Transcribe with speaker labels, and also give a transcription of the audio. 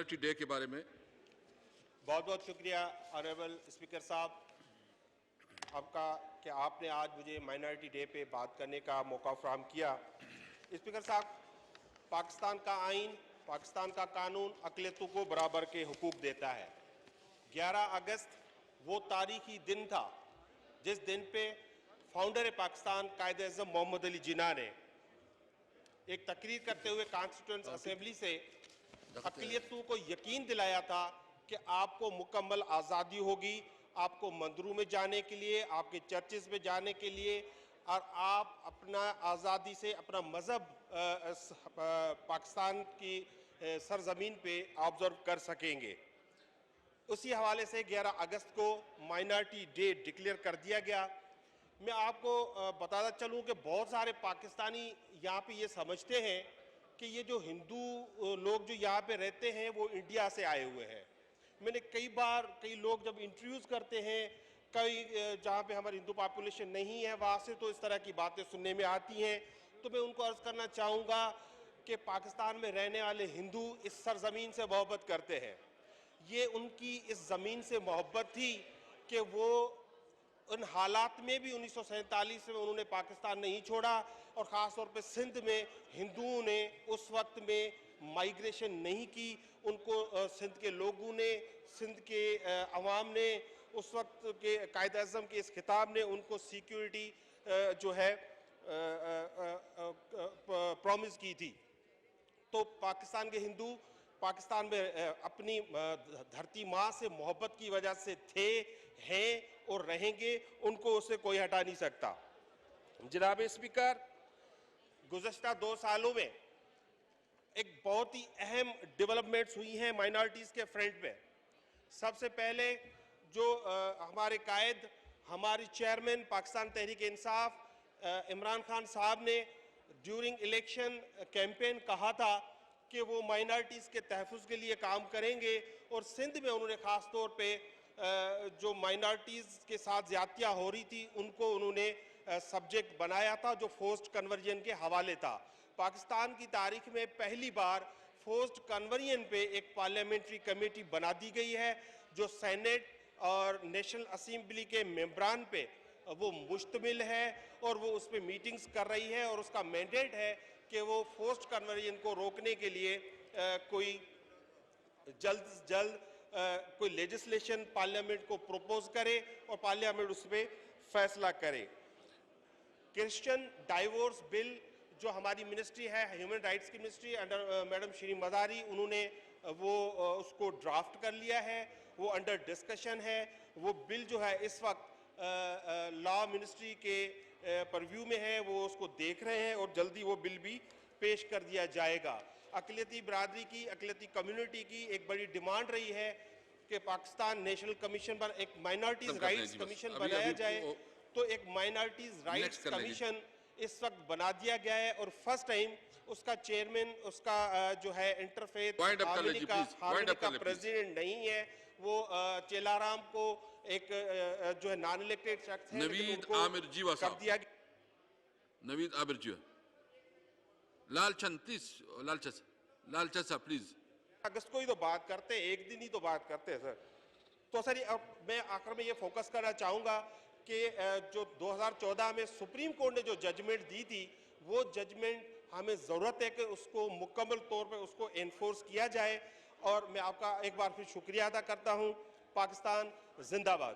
Speaker 1: Minority day के बारे में।
Speaker 2: बहुत बहुत शुक्रिया ऑनरेबल स्पीकर साहब आपका कि आपने आज मुझे माइनॉरिटी डे पे बात करने का मौका फराहम किया। स्पीकर साहब, पाकिस्तान का आइन, पाकिस्तान का कानून अक़लियतों को बराबर के हुकूक देता है। 11 अगस्त वो तारीखी दिन था जिस दिन पे फाउंडर पाकिस्तान कायद-ए-आज़म मोहम्मद अली जिन्ना ने एक तकरीर करते हुए कॉन्स्टिट्यूएंट असेंबली से अक़लियतों को यकीन दिलाया था कि आपको मुकम्मल आज़ादी होगी, आपको मंदिरों में जाने के लिए, आपके चर्चेस में जाने के लिए, और आप अपना आज़ादी से अपना मज़हब पाकिस्तान की सरजमीन पे ऑब्जर्व कर सकेंगे। उसी हवाले से 11 अगस्त को माइनॉरिटी डे डिक्लेयर कर दिया गया। मैं आपको बताता चलूं कि बहुत सारे पाकिस्तानी यहाँ पे ये समझते हैं कि ये जो हिंदू लोग जो यहाँ पे रहते हैं वो इंडिया से आए हुए हैं। मैंने कई लोग जब इंटरव्यूज़ करते हैं, कई जहाँ पे हमारी हिंदू पॉपुलेशन नहीं है वहाँ से तो इस तरह की बातें सुनने में आती हैं। तो मैं उनको अर्ज़ करना चाहूँगा कि पाकिस्तान में रहने वाले हिंदू इस सरजमीन से मोहब्बत करते हैं। ये उनकी इस ज़मीन से मोहब्बत थी कि वो उन हालात में भी 1947 में उन्होंने पाकिस्तान नहीं छोड़ा, और ख़ास तौर पे सिंध में हिंदुओं ने उस वक्त में माइग्रेशन नहीं की। उनको सिंध के लोगों ने, सिंध के अवाम ने, उस वक्त के कायद-ए-आज़म के इस खिताब ने उनको सिक्योरिटी जो है प्रॉमिस की थी। तो पाकिस्तान के हिंदू पाकिस्तान में अपनी धरती माँ से मोहब्बत की वजह से थे, हैं और रहेंगे, उनको उससे कोई हटा नहीं सकता। जनाब स्पीकर, गुज़श्ता 2 सालों में एक बहुत ही अहम डेवलपमेंट्स हुई हैं माइनॉरिटीज़ के फ्रंट पे। सबसे पहले जो हमारे कायद, हमारी चेयरमैन पाकिस्तान तहरीक इंसाफ इमरान खान साहब ने ड्यूरिंग इलेक्शन कैंपेन कहा था कि वो माइनॉरिटीज़ के तहफ़्फ़ुज़ के लिए काम करेंगे, और सिंध में उन्होंने ख़ास तौर पे जो माइनॉरिटीज़ के साथ ज़्यादतियाँ हो रही थी उनको उन्होंने सब्जेक्ट बनाया था जो फोर्स्ड कन्वर्जन के हवाले था। पाकिस्तान की तारीख में पहली बार फोर्स्ड कन्वर्जन पे एक पार्लियामेंट्री कमेटी बना दी गई है जो सेनेट और नेशनल असेंबली के मेंबरान पे वो मुश्तमिल है, और वो उस पर मीटिंग्स कर रही है, और उसका मैंडेट है कि वो फोर्स्ड कन्वर्जन को रोकने के लिए कोई जल्द से जल्द कोई लेजिस्लेशन पार्लियामेंट को प्रपोज करे और पार्लियामेंट उस पर फैसला करे। क्रिश्चियन डाइवोर्स बिल जो हमारी मिनिस्ट्री है, ह्यूमन राइट्स की ministry under madam Shri Mazari, उन्होंने वो उसको ड्राफ्ट कर लिया है, वो अंडर डिस्कशन है। वो बिल जो है इस वक्त लॉ मिनिस्ट्री के परव्यू में है, वो उसको देख रहे हैं और जल्दी वो बिल भी पेश कर दिया जाएगा। अक़लियती बरादरी की, अक़लियती कम्युनिटी की एक बड़ी डिमांड रही है कि पाकिस्तान नेशनल कमीशन पर एक माइनॉरिटीज़ राइट्स कमीशन बनाया जाए। तो एक माइनॉरिटीज़ राइट्स कमीशन इस वक्त बना दिया गया है, और फर्स्ट टाइम उसका चेयरमैन, उसका जो है इंटरफेथ हार्मनी का प्रेसिडेंट नहीं है, वो चेलाराम को एक जो है नॉन इलेक्टेड शख्स है,
Speaker 1: नवीद आमिर जीवा साहब, नवीद आमिर जीवा, लालचसा प्लीज।
Speaker 2: अगस्त को ही तो बात करते हैं, एक दिन ही तो बात करते हैं सर। तो सर अब मैं आखिर में ये फोकस करना चाहूँगा कि जो 2014 में सुप्रीम कोर्ट ने जो जजमेंट दी थी, वो जजमेंट हमें ज़रूरत है कि उसको मुकम्मल तौर पे उसको एनफोर्स किया जाए। और मैं आपका एक बार फिर शुक्रिया अदा करता हूँ। पाकिस्तान जिंदाबाद।